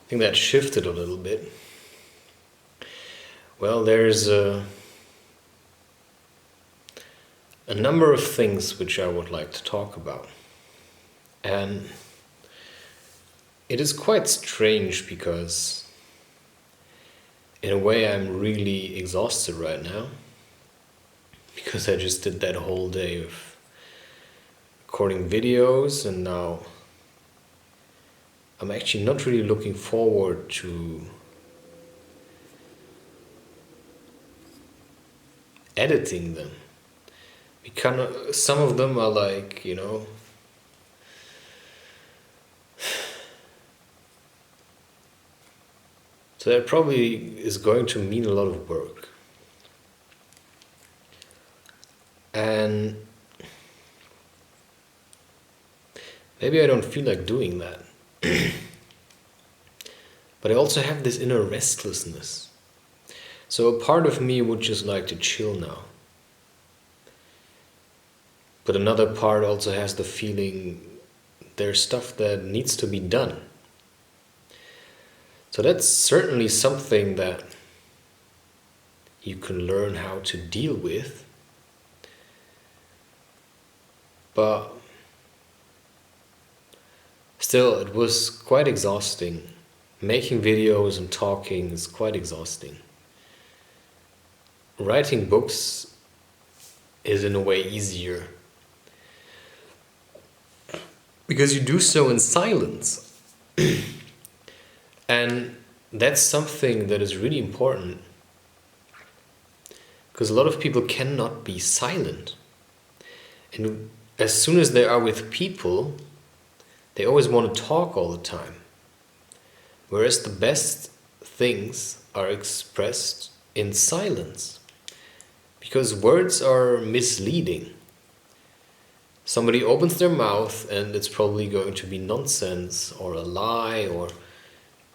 I think that shifted a little bit. Well, there's a number of things which I would like to talk about. And it is quite strange because in a way I'm really exhausted right now because I just did that whole day of recording videos, and now I'm actually not really looking forward to editing them. Because some of them are like, so that probably is going to mean a lot of work. And maybe I don't feel like doing that. But I also have this inner restlessness. So a part of me would just like to chill now. But another part also has the feeling there's stuff that needs to be done. So that's certainly something that you can learn how to deal with. But still, it was quite exhausting. Making videos and talking is quite exhausting. Writing books is in a way easier, because you do so in silence. And that's something that is really important, because a lot of people cannot be silent. And as soon as they are with people, they always want to talk all the time. Whereas the best things are expressed in silence. Because words are misleading. Somebody opens their mouth and it's probably going to be nonsense or a lie, or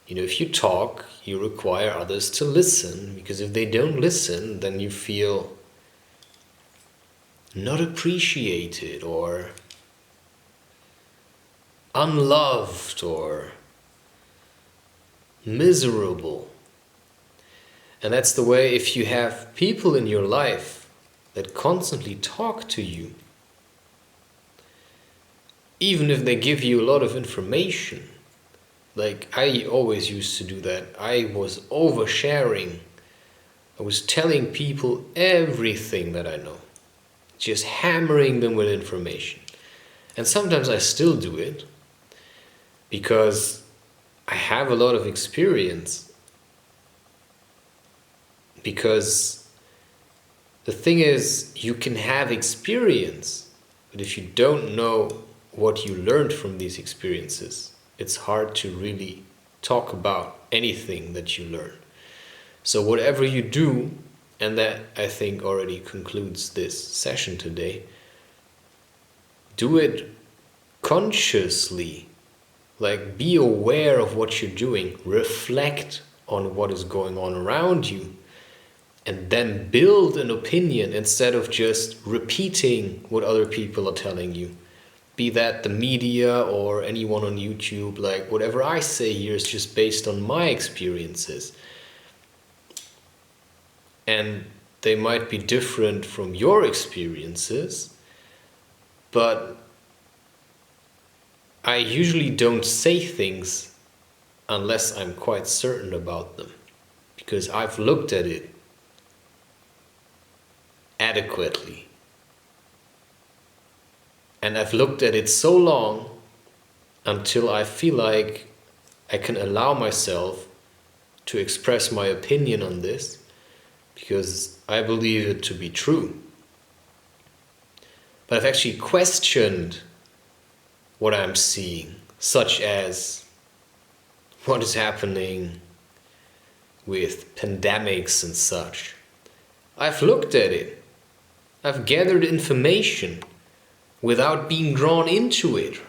if you talk, you require others to listen, because if they don't listen, then you feel not appreciated or unloved or miserable. And that's the way if you have people in your life that constantly talk to you, even if they give you a lot of information. Like I always used to do that. I was oversharing. I was telling people everything that I know, just hammering them with information. And sometimes I still do it because I have a lot of experience. Because the thing is, you can have experience, but if you don't know what you learned from these experiences, it's hard to really talk about anything that you learn. So whatever you do, and that I think already concludes this session today, do it consciously. Like, be aware of what you're doing, reflect on what is going on around you, and then build an opinion instead of just repeating what other people are telling you. Be that the media or anyone on YouTube, like whatever I say here is just based on my experiences. And they might be different from your experiences, but I usually don't say things unless I'm quite certain about them, because I've looked at it adequately. And I've looked at it so long until I feel like I can allow myself to express my opinion on this, because I believe it to be true. But I've actually questioned what I'm seeing, such as what is happening with pandemics and such. I've looked at it. I've gathered information without being drawn into it.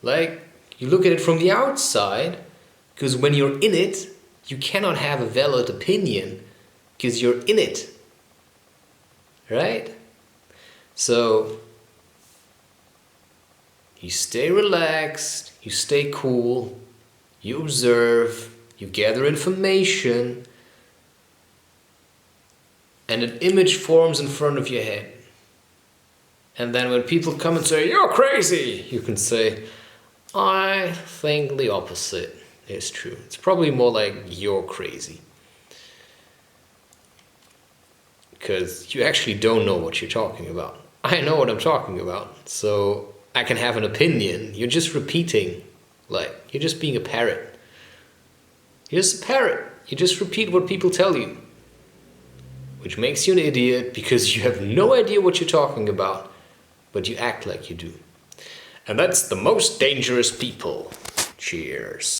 Like, you look at it from the outside, because when you're in it, you cannot have a valid opinion, because you're in it. Right? So, you stay relaxed, you stay cool, you observe, You gather information, and an image forms in front of your head. And then when people come and say, "You're crazy," you can say, "I think the opposite is true. It's probably more like you're crazy." Because you actually don't know what you're talking about. I know what I'm talking about, so I can have an opinion. You're just repeating, like, you're just being a parrot. You're just a parrot. You just repeat what people tell you, which makes you an idiot because you have no idea what you're talking about, but you act like you do. And that's the most dangerous people. Cheers.